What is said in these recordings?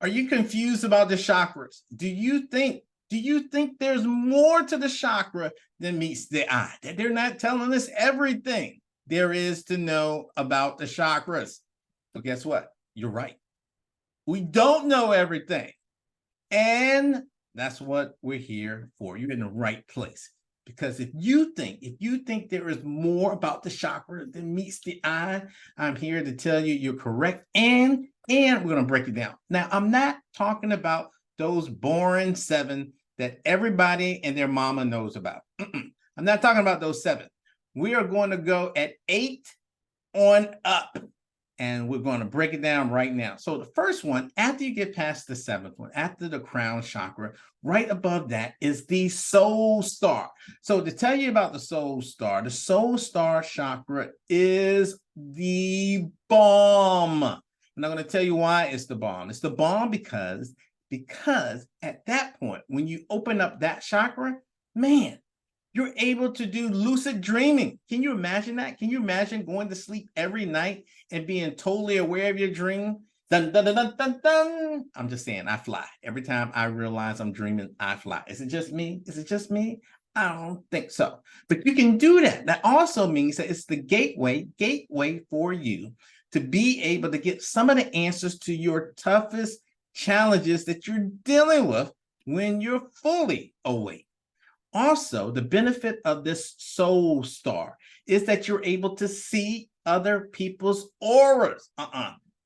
Are you confused about the chakras? Do you think there's more to the chakra than meets the eye? That they're not telling us everything there is to know about the chakras. But guess what? You're right. We don't know everything. And that's what we're here for. You're in the right place. Because if you think there is more about the chakra than meets the eye, I'm here to tell you you're correct. And we're going to break it down. Now, I'm not talking about those boring 7 that everybody and their mama knows about. I'm not talking about those 7. We are going to go at 8 on up. And we're going to break it down right now. So the first one, after you get past the 7th one, after the crown chakra, right above that is the soul star. So to tell you about the soul star chakra is the bomb. I'm not going to tell you why it's the bomb. It's the bomb because at that point, when you open up that chakra, man, you're able to do lucid dreaming. Can you imagine that? Can you imagine going to sleep every night and being totally aware of your dream? Dun, dun, dun, dun, dun, dun. I'm just saying, I fly. Every time I realize I'm dreaming, I fly. Is it just me? Is it just me? I don't think so. But you can do that. That also means that it's the gateway for you to be able to get some of the answers to your toughest challenges that you're dealing with when you're fully awake. Also, the benefit of this soul star is that you're able to see other people's auras.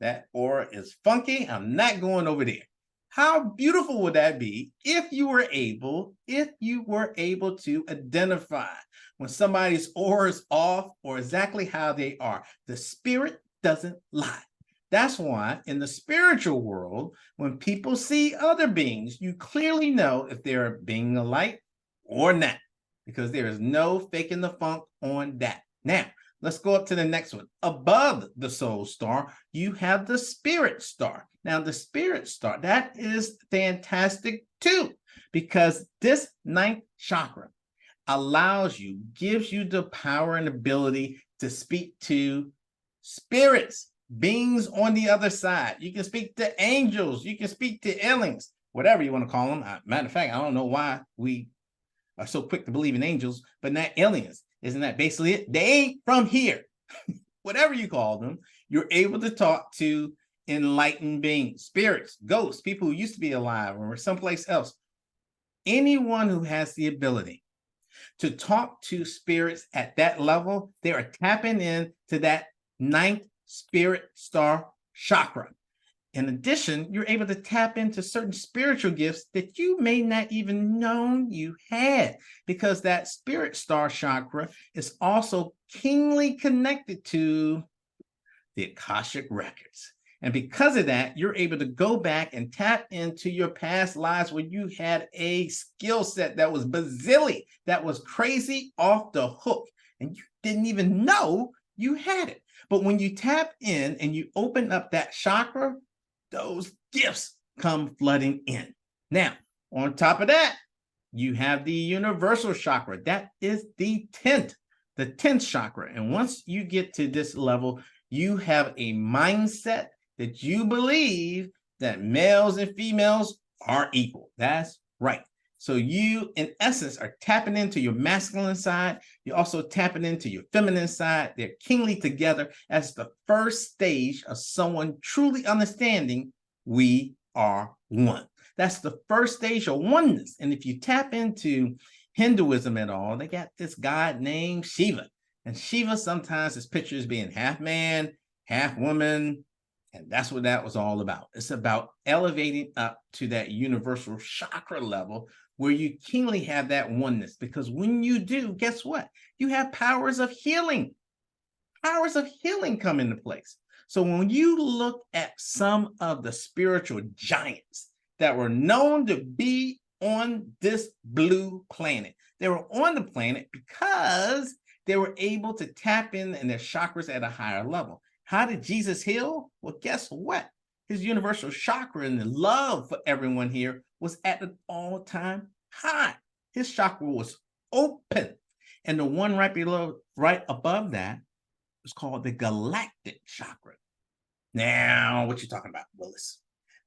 That aura is funky. I'm not going over there. How beautiful would that be if you were able to identify when somebody's aura is off or exactly how they are? The spirit doesn't lie. That's why in the spiritual world, when people see other beings, you clearly know if they're a being of light or not, because there is no faking the funk on that. Now, let's go up to the next one. Above the soul star, you have the spirit star. Now, the spirit star, that is fantastic too, because this 9th chakra gives you the power and ability to speak to spirits, beings on the other side. You can speak to angels. You can speak to aliens, whatever you want to call them. Matter of fact, I don't know why we are so quick to believe in angels, but not aliens. Isn't that basically it? They ain't from here. Whatever you call them, you're able to talk to enlightened beings, spirits, ghosts, people who used to be alive or someplace else. Anyone who has the ability to talk to spirits at that level, they are tapping into that 9th spirit star chakra. In addition, you're able to tap into certain spiritual gifts that you may not even know you had, because that spirit star chakra is also keenly connected to the Akashic records. And because of that, you're able to go back and tap into your past lives where you had a skill set that was bazilly, that was crazy off the hook, and you didn't even know you had it. But when you tap in and you open up that chakra, those gifts come flooding in. Now, on top of that, you have the universal chakra. That is the 10th chakra. And once you get to this level, you have a mindset that you believe that males and females are equal. That's right. So you, in essence, are tapping into your masculine side. You're also tapping into your feminine side. They're keenly together as the first stage of someone truly understanding we are one. That's the first stage of oneness. And if you tap into Hinduism at all, they got this god named Shiva. And Shiva sometimes is pictured as being half man, half woman. And that's what that was all about. It's about elevating up to that universal chakra level where you keenly have that oneness. Because when you do, guess what? You have powers of healing. Powers of healing come into place. So when you look at some of the spiritual giants that were known to be on this blue planet, they were on the planet because they were able to tap in their chakras at a higher level. How did Jesus heal? Well, guess what? His universal chakra and the love for everyone here was at an all-time high. His chakra was open. And the one right above that is called the galactic chakra. Now, what you talking about, Willis?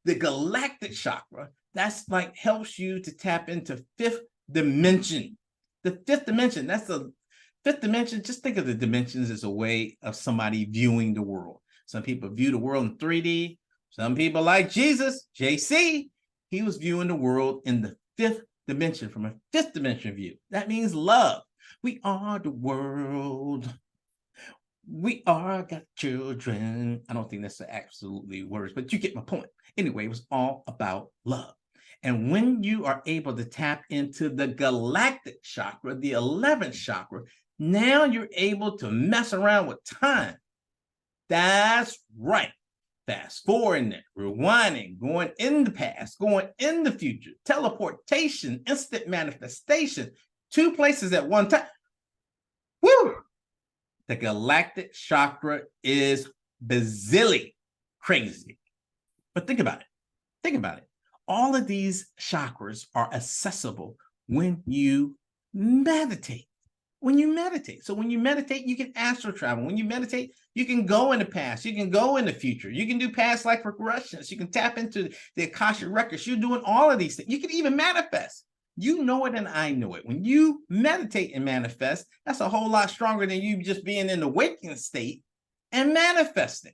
The galactic chakra, that's like helps you to tap into fifth dimension. The fifth dimension, that's the fifth dimension. Just think of the dimensions as a way of somebody viewing the world. Some people view the world in 3D. Some people, like Jesus, JC, he was viewing the world in the fifth dimension, from a fifth dimension view. That means love. We are the world. We are God's children. I don't think that's the absolutely words, but you get my point. Anyway, it was all about love. And when you are able to tap into the galactic chakra, the 11th chakra, now you're able to mess around with time. That's right. Fast forwarding it, rewinding, going in the past, going in the future, teleportation, instant manifestation, 2 places at one time. Woo! The galactic chakra is bazillion crazy. But think about it. Think about it. All of these chakras are accessible when you meditate. When you meditate. So when you meditate, you can astral travel. When you meditate, you can go in the past. You can go in the future. You can do past life regressions. You can tap into the Akashic records. You're doing all of these things. You can even manifest. You know it and I know it. When you meditate and manifest, that's a whole lot stronger than you just being in the waking state and manifesting.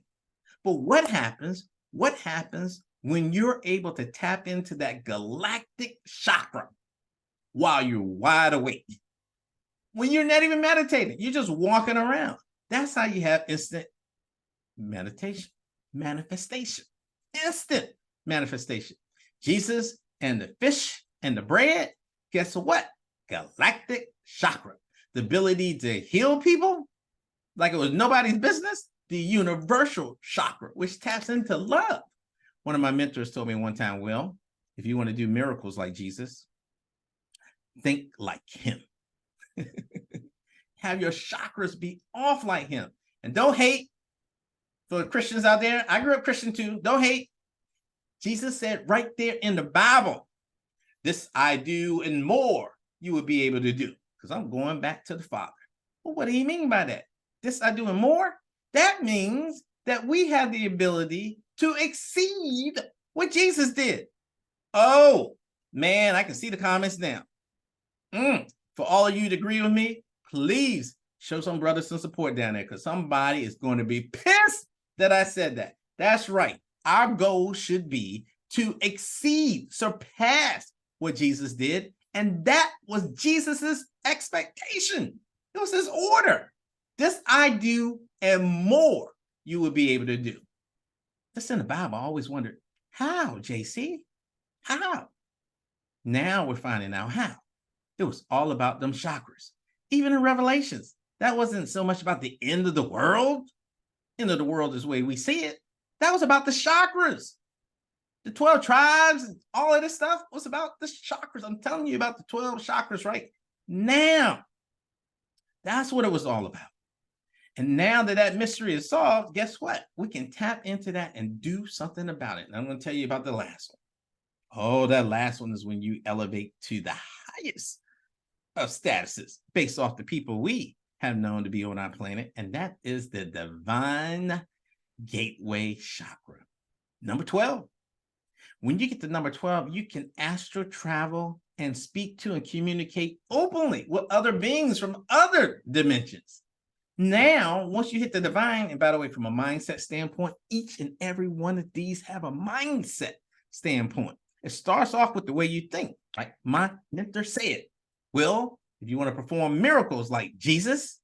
But what happens? What happens when you're able to tap into that galactic chakra while you're wide awake? When you're not even meditating, you're just walking around. That's how you have instant meditation, manifestation, instant manifestation. Jesus and the fish and the bread, guess what? Galactic chakra. The ability to heal people like it was nobody's business. The universal chakra, which taps into love. One of my mentors told me one time, Will, if you want to do miracles like Jesus, think like him. Have your chakras be off like him. And don't hate. For Christians out there, I grew up Christian too. Don't hate. Jesus said right there in the Bible, this I do and more you will be able to do. Because I'm going back to the Father. Well, what do you mean by that? This I do and more? That means that we have the ability to exceed what Jesus did. Oh, man, I can see the comments now. For all of you to agree with me, please show some brothers some support down there, because somebody is going to be pissed that I said that. That's right. Our goal should be to exceed, surpass what Jesus did. And that was Jesus's expectation. It was his order. This I do and more you will be able to do. That's in the Bible. I always wondered, how, JC? How? Now we're finding out how. It was all about them chakras. Even in Revelations, that wasn't so much about the end of the world. End of the world is the way we see it. That was about the chakras. The 12 tribes and all of this stuff was about the chakras. I'm telling you about the 12 chakras right now. That's what it was all about. And now that that mystery is solved, guess what? We can tap into that and do something about it. And I'm going to tell you about the last one. Oh, that last one is when you elevate to the highest of statuses based off the people we have known to be on our planet. And that is the divine gateway chakra. Number 12. When you get to number 12, you can astral travel and speak to and communicate openly with other beings from other dimensions. Now, once you hit the divine, and by the way, from a mindset standpoint, each and every one of these have a mindset standpoint. It starts off with the way you think, like my mentor said. Well, if you want to perform miracles like Jesus,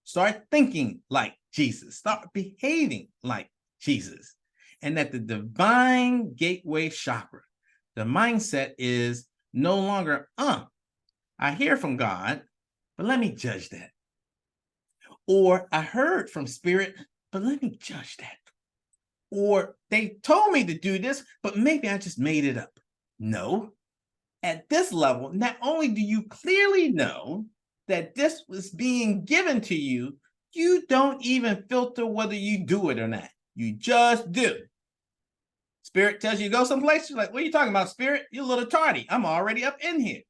start thinking like Jesus, start behaving like Jesus. And that the divine gateway chakra, the mindset is no longer, I hear from God, but let me judge that. Or I heard from spirit, but let me judge that. Or they told me to do this, but maybe I just made it up. No. At this level, not only do you clearly know that this was being given to you, you don't even filter whether you do it or not. You just do. Spirit tells you to go someplace, you're like, what are you talking about, Spirit? You're a little tardy. I'm already up in here.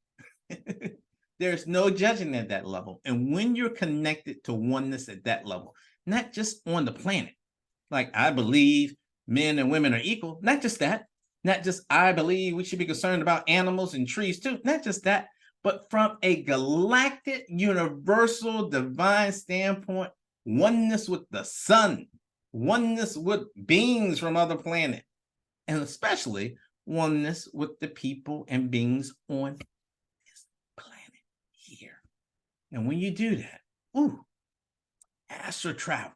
There's no judging at that level. And when you're connected to oneness at that level, not just on the planet, like I believe men and women are equal. Not just that, not just I believe we should be concerned about animals and trees too. Not just that, but from a galactic, universal, divine standpoint, oneness with the sun, oneness with beings from other planets, and especially oneness with the people and beings on this planet here. And when you do that, astral travel,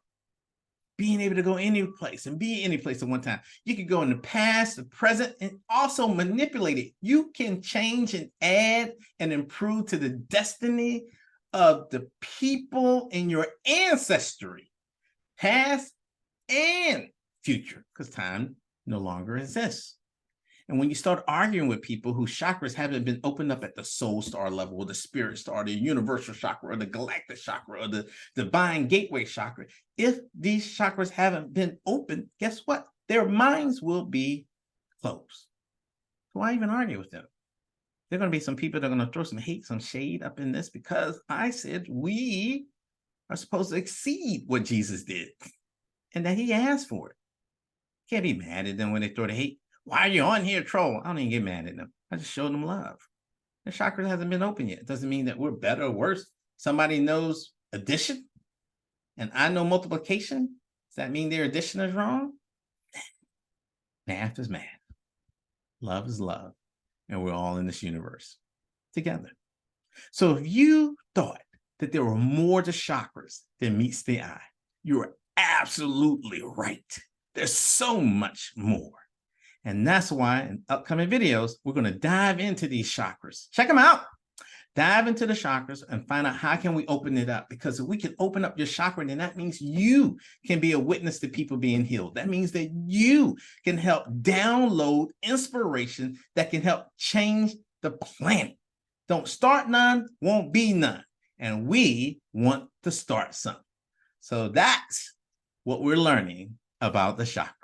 being able to go any place and be any place at one time. You can go in the past, the present, and also manipulate it. You can change and add and improve to the destiny of the people in your ancestry, past and future, because time no longer exists. And when you start arguing with people whose chakras haven't been opened up at the soul star level, or the spirit star, the universal chakra, or the galactic chakra, or the divine gateway chakra, if these chakras haven't been opened, guess what? Their minds will be closed. So why even argue with them? There are going to be some people that are going to throw some hate, some shade up in this, because I said we are supposed to exceed what Jesus did and that he asked for it. Can't be mad at them when they throw the hate. Why are you on here, troll? I don't even get mad at them. I just show them love. Their chakra hasn't been open yet. It doesn't mean that we're better or worse. Somebody knows addition and I know multiplication. Does that mean their addition is wrong? Math is math. Love is love. And we're all in this universe together. So if you thought that there were more to chakras than meets the eye, you are absolutely right. There's so much more. And that's why in upcoming videos, we're going to dive into these chakras. Check them out. Dive into the chakras and find out how can we open it up. Because if we can open up your chakra, then that means you can be a witness to people being healed. That means that you can help download inspiration that can help change the planet. Don't start none, won't be none. And we want to start some. So that's what we're learning about the chakras.